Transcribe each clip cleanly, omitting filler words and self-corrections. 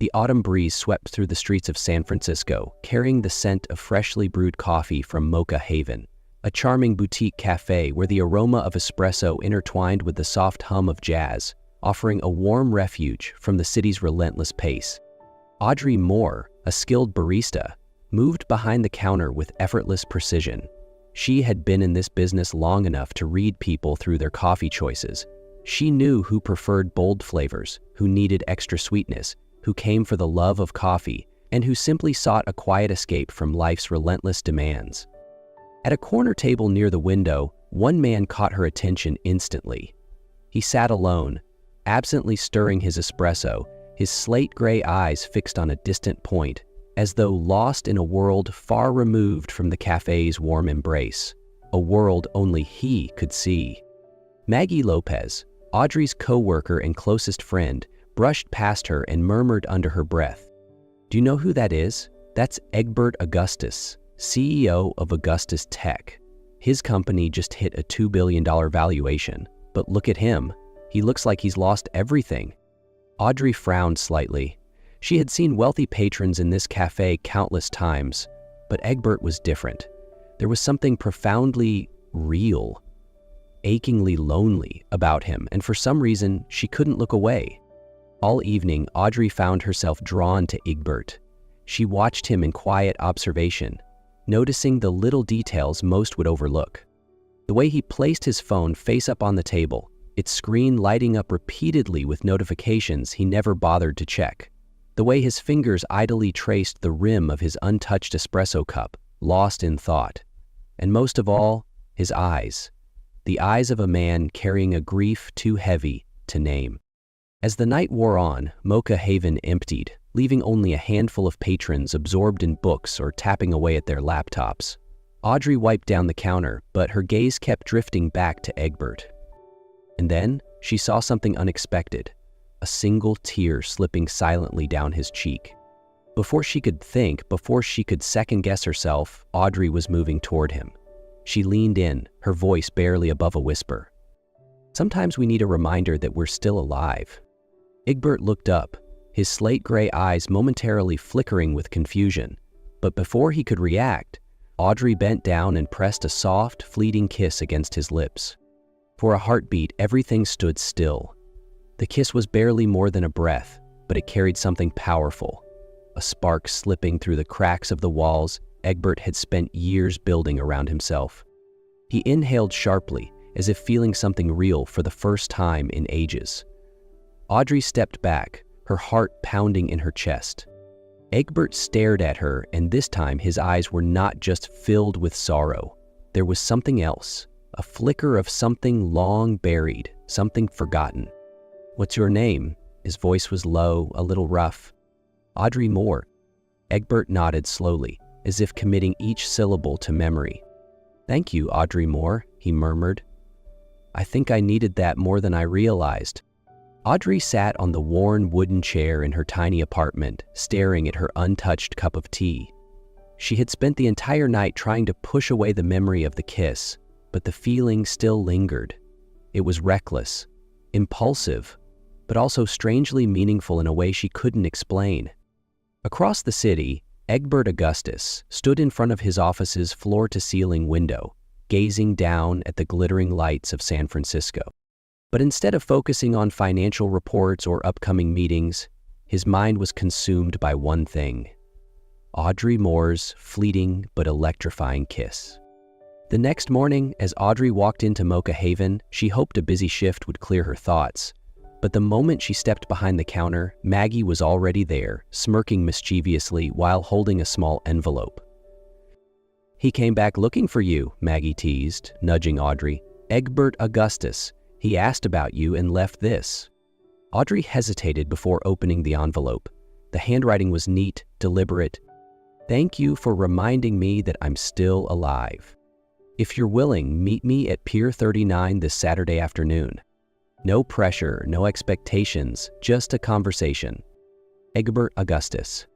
The autumn breeze swept through the streets of San Francisco, carrying the scent of freshly brewed coffee from Mocha Haven, a charming boutique cafe where the aroma of espresso intertwined with the soft hum of jazz, offering a warm refuge from the city's relentless pace. Audrey Moore, a skilled barista, moved behind the counter with effortless precision. She had been in this business long enough to read people through their coffee choices. She knew who preferred bold flavors, who needed extra sweetness, who came for the love of coffee, and who simply sought a quiet escape from life's relentless demands. At a corner table near the window, one man caught her attention instantly. He sat alone, absently stirring his espresso, his slate-gray eyes fixed on a distant point, as though lost in a world far removed from the cafe's warm embrace, a world only he could see. Maggie Lopez, Audrey's co-worker and closest friend, brushed past her and murmured under her breath, "Do you know who that is? That's Egbert Augustus, CEO of Augustus Tech. His company just hit a $2 billion valuation, but look at him. He looks like he's lost everything." Audrey frowned slightly. She had seen wealthy patrons in this cafe countless times, but Egbert was different. There was something profoundly real, achingly lonely about him, and for some reason, she couldn't look away. All evening, Audrey found herself drawn to Egbert. She watched him in quiet observation, noticing the little details most would overlook. The way he placed his phone face up on the table, its screen lighting up repeatedly with notifications he never bothered to check. The way his fingers idly traced the rim of his untouched espresso cup, lost in thought. And most of all, his eyes. The eyes of a man carrying a grief too heavy to name. As the night wore on, Mocha Haven emptied, leaving only a handful of patrons absorbed in books or tapping away at their laptops. Audrey wiped down the counter, but her gaze kept drifting back to Egbert. And then she saw something unexpected, a single tear slipping silently down his cheek. Before she could think, before she could second-guess herself, Audrey was moving toward him. She leaned in, her voice barely above a whisper. "Sometimes we need a reminder that we're still alive." Egbert looked up, his slate-gray eyes momentarily flickering with confusion. But before he could react, Audrey bent down and pressed a soft, fleeting kiss against his lips. For a heartbeat, everything stood still. The kiss was barely more than a breath, but it carried something powerful. A spark slipping through the cracks of the walls Egbert had spent years building around himself. He inhaled sharply, as if feeling something real for the first time in ages. Audrey stepped back, her heart pounding in her chest. Egbert stared at her, and this time his eyes were not just filled with sorrow. There was something else, a flicker of something long buried, something forgotten. "What's your name?" His voice was low, a little rough. "Audrey Moore." Egbert nodded slowly, as if committing each syllable to memory. "Thank you, Audrey Moore," he murmured. "I think I needed that more than I realized." Audrey sat on the worn wooden chair in her tiny apartment, staring at her untouched cup of tea. She had spent the entire night trying to push away the memory of the kiss, but the feeling still lingered. It was reckless, impulsive, but also strangely meaningful in a way she couldn't explain. Across the city, Egbert Augustus stood in front of his office's floor-to-ceiling window, gazing down at the glittering lights of San Francisco. But instead of focusing on financial reports or upcoming meetings, his mind was consumed by one thing: Audrey Moore's fleeting but electrifying kiss. The next morning, as Audrey walked into Mocha Haven, she hoped a busy shift would clear her thoughts. But the moment she stepped behind the counter, Maggie was already there, smirking mischievously while holding a small envelope. "He came back looking for you," Maggie teased, nudging Audrey. "Egbert Augustus. He asked about you and left this." Audrey hesitated before opening the envelope. The handwriting was neat, deliberate. "Thank you for reminding me that I'm still alive. If you're willing, meet me at Pier 39 this Saturday afternoon. No pressure, no expectations, just a conversation. Egbert Augustus."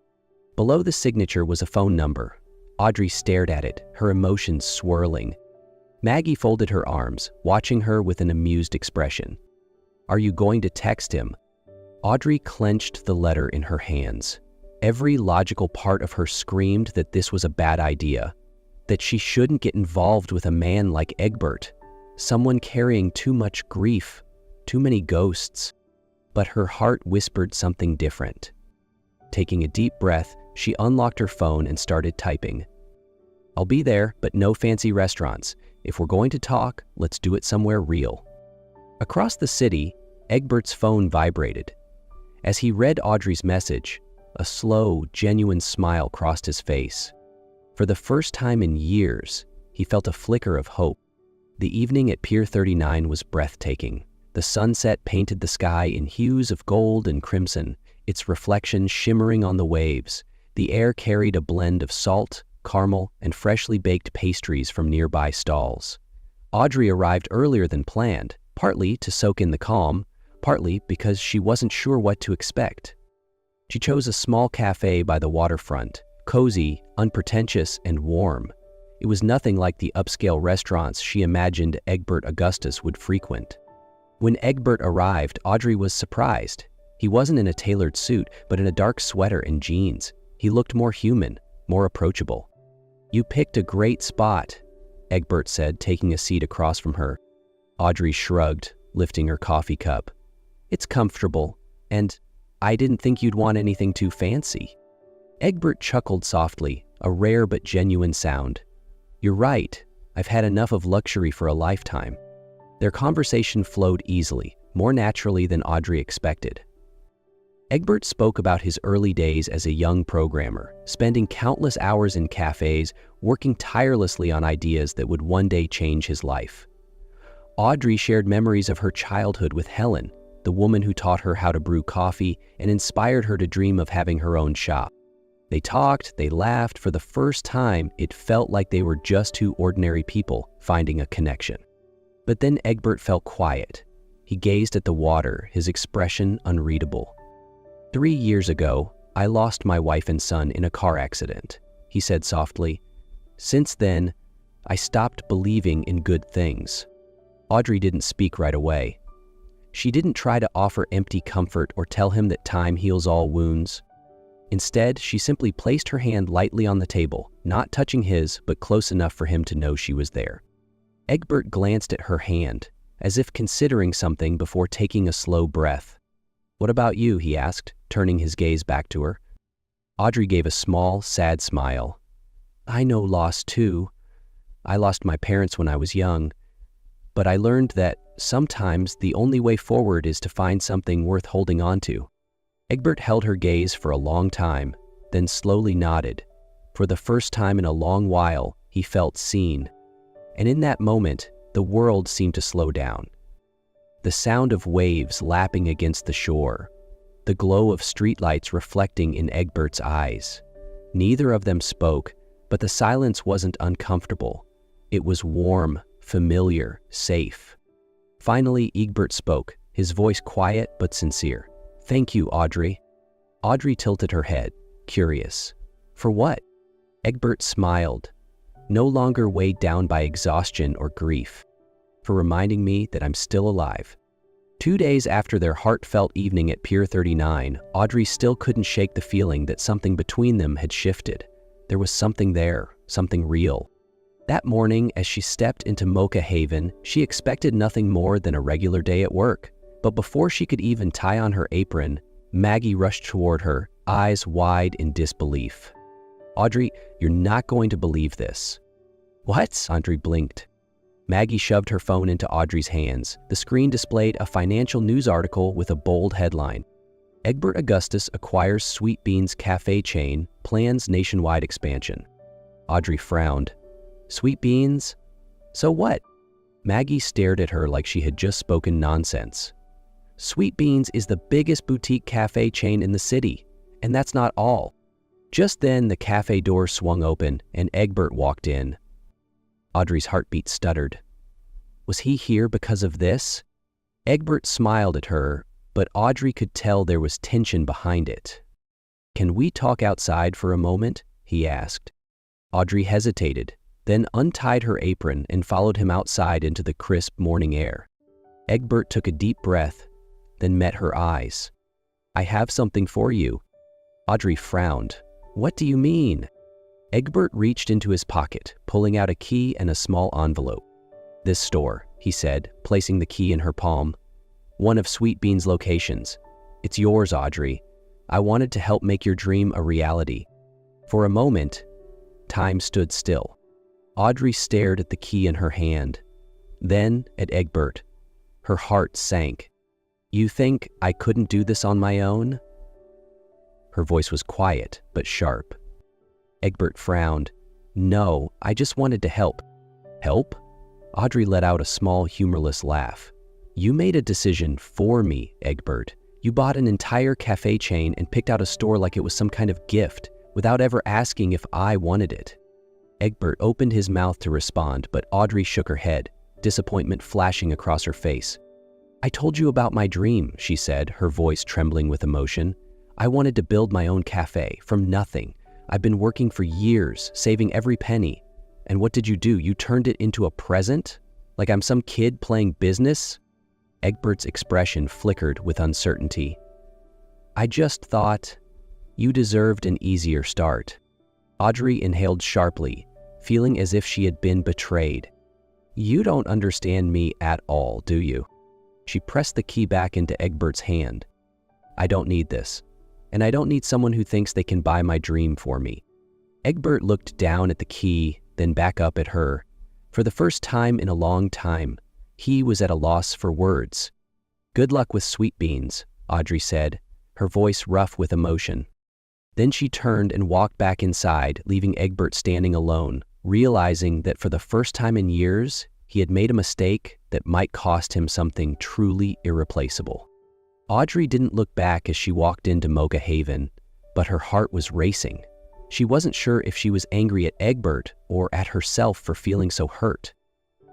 Below the signature was a phone number. Audrey stared at it, her emotions swirling. Maggie folded her arms, watching her with an amused expression. "Are you going to text him?" Audrey clenched the letter in her hands. Every logical part of her screamed that this was a bad idea, that she shouldn't get involved with a man like Egbert, someone carrying too much grief, too many ghosts. But her heart whispered something different. Taking a deep breath, she unlocked her phone and started typing. "I'll be there, but no fancy restaurants. If we're going to talk, let's do it somewhere real." Across the city, Egbert's phone vibrated. As he read Audrey's message, a slow, genuine smile crossed his face. For the first time in years, he felt a flicker of hope. The evening at Pier 39 was breathtaking. The sunset painted the sky in hues of gold and crimson, its reflection shimmering on the waves. The air carried a blend of salt, caramel, and freshly baked pastries from nearby stalls. Audrey arrived earlier than planned, partly to soak in the calm, partly because she wasn't sure what to expect. She chose a small cafe by the waterfront, cozy, unpretentious, and warm. It was nothing like the upscale restaurants she imagined Egbert Augustus would frequent. When Egbert arrived, Audrey was surprised. He wasn't in a tailored suit, but in a dark sweater and jeans. He looked more human, more approachable. "You picked a great spot," Egbert said, taking a seat across from her. Audrey shrugged, lifting her coffee cup. "It's comfortable, and I didn't think you'd want anything too fancy." Egbert chuckled softly, a rare but genuine sound. "You're right. I've had enough of luxury for a lifetime." Their conversation flowed easily, more naturally than Audrey expected. Egbert spoke about his early days as a young programmer, spending countless hours in cafes, working tirelessly on ideas that would one day change his life. Audrey shared memories of her childhood with Helen, the woman who taught her how to brew coffee and inspired her to dream of having her own shop. They talked, they laughed. For the first time, it felt like they were just two ordinary people finding a connection. But then Egbert felt quiet. He gazed at the water, his expression unreadable. "3 years ago, I lost my wife and son in a car accident," he said softly. "Since then, I stopped believing in good things." Audrey didn't speak right away. She didn't try to offer empty comfort or tell him that time heals all wounds. Instead, she simply placed her hand lightly on the table, not touching his, but close enough for him to know she was there. Egbert glanced at her hand, as if considering something before taking a slow breath. "What about you?" he asked, turning his gaze back to her. Audrey gave a small, sad smile. "I know loss too. I lost my parents when I was young, but I learned that sometimes the only way forward is to find something worth holding on to." Egbert held her gaze for a long time, then slowly nodded. For the first time in a long while, he felt seen. And in that moment, the world seemed to slow down. The sound of waves lapping against the shore, the glow of streetlights reflecting in Egbert's eyes. Neither of them spoke, but the silence wasn't uncomfortable. It was warm, familiar, safe. Finally, Egbert spoke, his voice quiet but sincere. "Thank you, Audrey." Audrey tilted her head, curious. "For what?" Egbert smiled, no longer weighed down by exhaustion or grief. "For reminding me that I'm still alive." 2 days after their heartfelt evening at Pier 39, Audrey still couldn't shake the feeling that something between them had shifted. There was something there, something real. That morning, as she stepped into Mocha Haven, she expected nothing more than a regular day at work. But before she could even tie on her apron, Maggie rushed toward her, eyes wide in disbelief. "Audrey, you're not going to believe this." "What?" Audrey blinked. Maggie shoved her phone into Audrey's hands. The screen displayed a financial news article with a bold headline. "Egbert Augustus acquires Sweet Beans cafe chain, plans nationwide expansion." Audrey frowned. "Sweet Beans? So what?" Maggie stared at her like she had just spoken nonsense. "Sweet Beans is the biggest boutique cafe chain in the city, and that's not all." Just then, the cafe door swung open and Egbert walked in. Audrey's heartbeat stuttered. Was he here because of this? Egbert smiled at her, but Audrey could tell there was tension behind it. "Can we talk outside for a moment?" he asked. Audrey hesitated, then untied her apron and followed him outside into the crisp morning air. Egbert took a deep breath, then met her eyes. I have something for you. Audrey frowned. What do you mean? Egbert reached into his pocket, pulling out a key and a small envelope. This store, he said, placing the key in her palm. One of Sweet Bean's locations. It's yours, Audrey. I wanted to help make your dream a reality. For a moment, time stood still. Audrey stared at the key in her hand, then at Egbert. Her heart sank. You think I couldn't do this on my own? Her voice was quiet, but sharp. Egbert frowned. No, I just wanted to help. Help? Audrey let out a small, humorless laugh. You made a decision for me, Egbert. You bought an entire cafe chain and picked out a store like it was some kind of gift, without ever asking if I wanted it. Egbert opened his mouth to respond, but Audrey shook her head, disappointment flashing across her face. I told you about my dream, she said, her voice trembling with emotion. I wanted to build my own cafe, from nothing. I've been working for years, saving every penny. And what did you do? You turned it into a present? Like I'm some kid playing business? Egbert's expression flickered with uncertainty. I just thought you deserved an easier start. Audrey inhaled sharply, feeling as if she had been betrayed. You don't understand me at all, do you? She pressed the key back into Egbert's hand. I don't need this. And I don't need someone who thinks they can buy my dream for me. Egbert looked down at the key, then back up at her. For the first time in a long time, he was at a loss for words. Good luck with Sweet Beans, Audrey said, her voice rough with emotion. Then she turned and walked back inside, leaving Egbert standing alone, realizing that for the first time in years, he had made a mistake that might cost him something truly irreplaceable. Audrey didn't look back as she walked into Mocha Haven, but her heart was racing. She wasn't sure if she was angry at Egbert or at herself for feeling so hurt.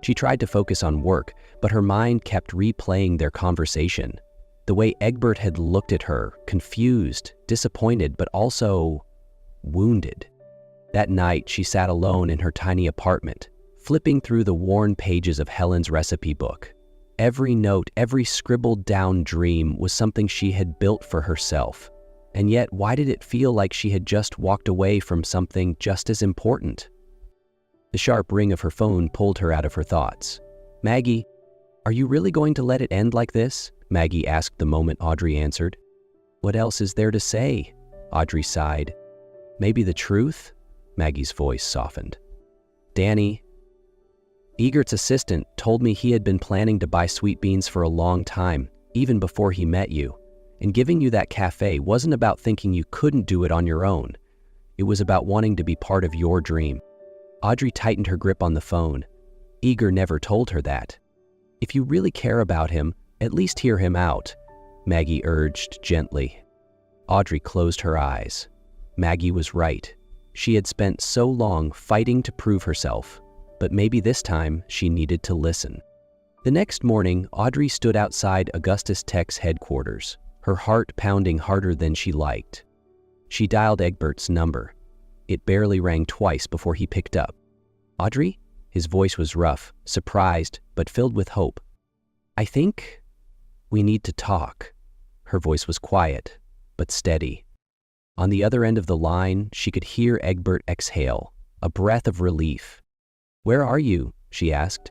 She tried to focus on work, but her mind kept replaying their conversation. The way Egbert had looked at her, confused, disappointed, but also wounded. That night, she sat alone in her tiny apartment, flipping through the worn pages of Helen's recipe book. Every note, every scribbled down dream was something she had built for herself. And yet, why did it feel like she had just walked away from something just as important? The sharp ring of her phone pulled her out of her thoughts. Maggie, are you really going to let it end like this? Maggie asked the moment Audrey answered. What else is there to say? Audrey sighed. Maybe the truth? Maggie's voice softened. Danny, Egbert's assistant, told me he had been planning to buy Sweet Beans for a long time, even before he met you. And giving you that cafe wasn't about thinking you couldn't do it on your own. It was about wanting to be part of your dream. Audrey tightened her grip on the phone. Egert never told her that. If you really care about him, at least hear him out, Maggie urged gently. Audrey closed her eyes. Maggie was right. She had spent so long fighting to prove herself, but maybe this time she needed to listen. The next morning, Audrey stood outside Augustus Tech's headquarters, her heart pounding harder than she liked. She dialed Egbert's number. It barely rang twice before he picked up. Audrey? His voice was rough, surprised, but filled with hope. I think we need to talk. Her voice was quiet, but steady. On the other end of the line, she could hear Egbert exhale, a breath of relief. Where are you? She asked.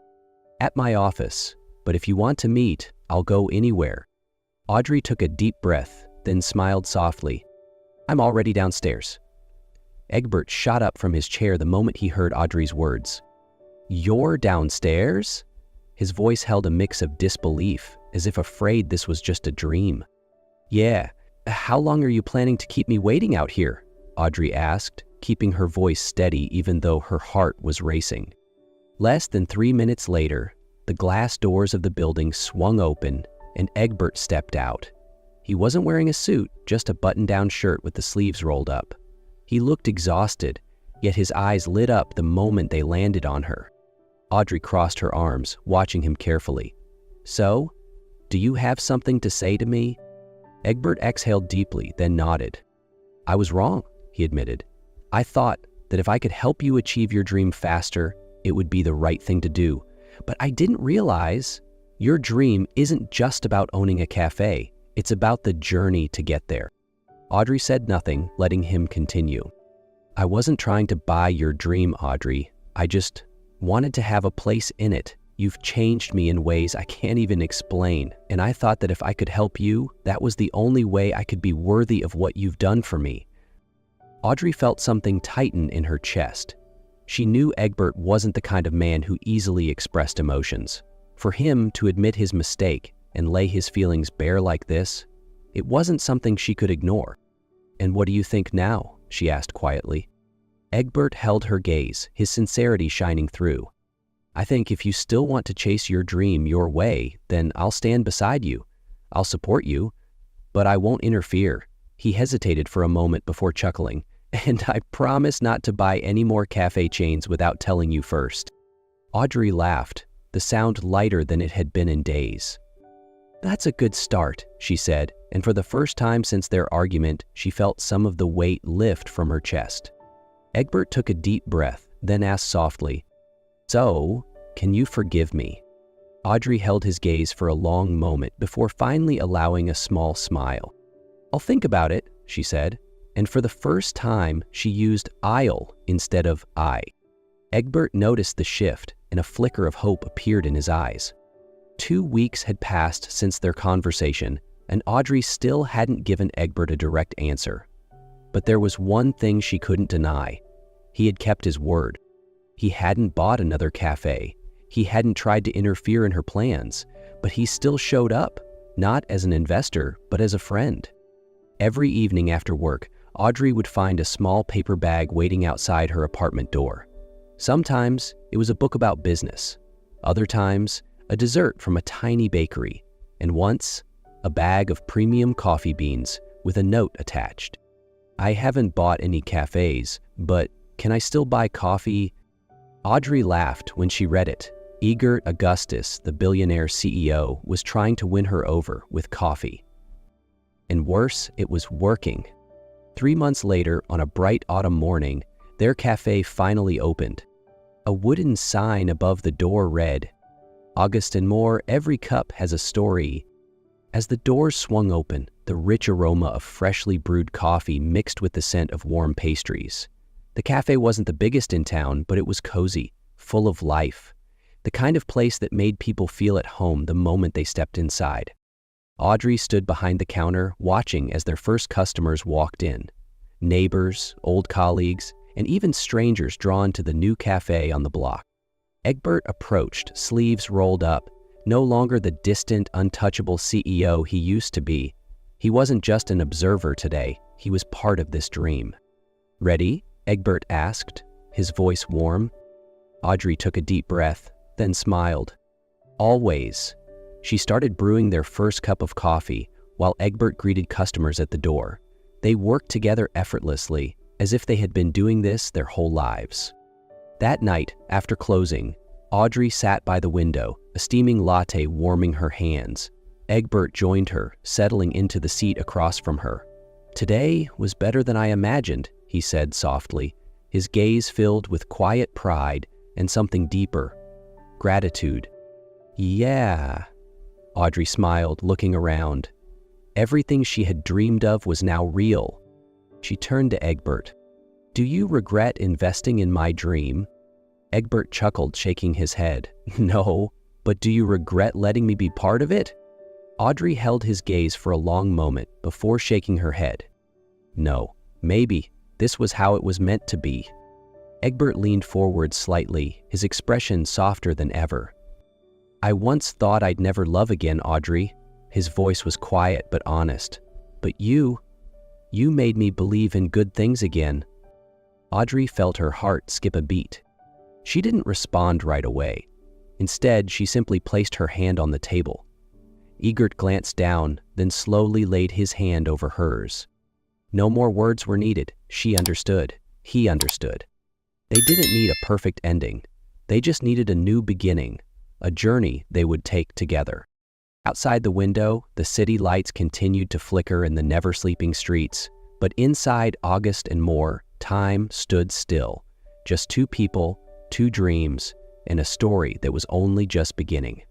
At my office, but if you want to meet, I'll go anywhere. Audrey took a deep breath, then smiled softly. I'm already downstairs. Egbert shot up from his chair the moment he heard Audrey's words. You're downstairs? His voice held a mix of disbelief, as if afraid this was just a dream. Yeah, how long are you planning to keep me waiting out here? Audrey asked, keeping her voice steady even though her heart was racing. Less than 3 minutes later, the glass doors of the building swung open and Egbert stepped out. He wasn't wearing a suit, just a button-down shirt with the sleeves rolled up. He looked exhausted, yet his eyes lit up the moment they landed on her. Audrey crossed her arms, watching him carefully. So, do you have something to say to me? Egbert exhaled deeply, then nodded. I was wrong, he admitted. I thought that if I could help you achieve your dream faster, it would be the right thing to do. But I didn't realize your dream isn't just about owning a cafe. It's about the journey to get there. Audrey said nothing, letting him continue. I wasn't trying to buy your dream, Audrey. I just wanted to have a place in it. You've changed me in ways I can't even explain, and I thought that if I could help you, that was the only way I could be worthy of what you've done for me. Audrey felt something tighten in her chest. She knew Egbert wasn't the kind of man who easily expressed emotions. For him to admit his mistake and lay his feelings bare like this, it wasn't something she could ignore. "And what do you think now?" she asked quietly. Egbert held her gaze, his sincerity shining through. "I think if you still want to chase your dream your way, then I'll stand beside you. I'll support you, but I won't interfere." He hesitated for a moment before chuckling. "And I promise not to buy any more cafe chains without telling you first." Audrey laughed, the sound lighter than it had been in days. "That's a good start," she said, and for the first time since their argument, she felt some of the weight lift from her chest. Egbert took a deep breath, then asked softly, "So, can you forgive me?" Audrey held his gaze for a long moment before finally allowing a small smile. "I'll think about it," she said, and for the first time, she used I'll instead of I. Egbert noticed the shift, and a flicker of hope appeared in his eyes. 2 weeks had passed since their conversation, and Audrey still hadn't given Egbert a direct answer. But there was one thing she couldn't deny. He had kept his word. He hadn't bought another cafe. He hadn't tried to interfere in her plans, but he still showed up, not as an investor, but as a friend. Every evening after work, Audrey would find a small paper bag waiting outside her apartment door. Sometimes it was a book about business. Other times, a dessert from a tiny bakery. And once, a bag of premium coffee beans with a note attached. "I haven't bought any cafes, but can I still buy coffee?" Audrey laughed when she read it. Egert Augustus, the billionaire CEO, was trying to win her over with coffee. And worse, it was working. 3 months later, on a bright autumn morning, their cafe finally opened. A wooden sign above the door read, "August and More, every cup has a story." As the doors swung open, the rich aroma of freshly brewed coffee mixed with the scent of warm pastries. The cafe wasn't the biggest in town, but it was cozy, full of life. The kind of place that made people feel at home the moment they stepped inside. Audrey stood behind the counter, watching as their first customers walked in. Neighbors, old colleagues, and even strangers drawn to the new cafe on the block. Egbert approached, sleeves rolled up, no longer the distant, untouchable CEO he used to be. He wasn't just an observer today, he was part of this dream. "Ready?" Egbert asked, his voice warm. Audrey took a deep breath, then smiled. "Always." She started brewing their first cup of coffee, while Egbert greeted customers at the door. They worked together effortlessly, as if they had been doing this their whole lives. That night, after closing, Audrey sat by the window, a steaming latte warming her hands. Egbert joined her, settling into the seat across from her. "Today was better than I imagined," he said softly, his gaze filled with quiet pride and something deeper, gratitude. "Yeah." Audrey smiled, looking around. Everything she had dreamed of was now real. She turned to Egbert. "Do you regret investing in my dream?" Egbert chuckled, shaking his head. "No, but do you regret letting me be part of it?" Audrey held his gaze for a long moment before shaking her head. "No, maybe. This was how it was meant to be." Egbert leaned forward slightly, his expression softer than ever. "I once thought I'd never love again, Audrey." His voice was quiet but honest. "But you made me believe in good things again." Audrey felt her heart skip a beat. She didn't respond right away. Instead, she simply placed her hand on the table. Egert glanced down, then slowly laid his hand over hers. No more words were needed. She understood. He understood. They didn't need a perfect ending. They just needed a new beginning, a journey they would take together. Outside the window, the city lights continued to flicker in the never-sleeping streets, but inside August and More, time stood still. Just 2 people, 2 dreams, and a story that was only just beginning.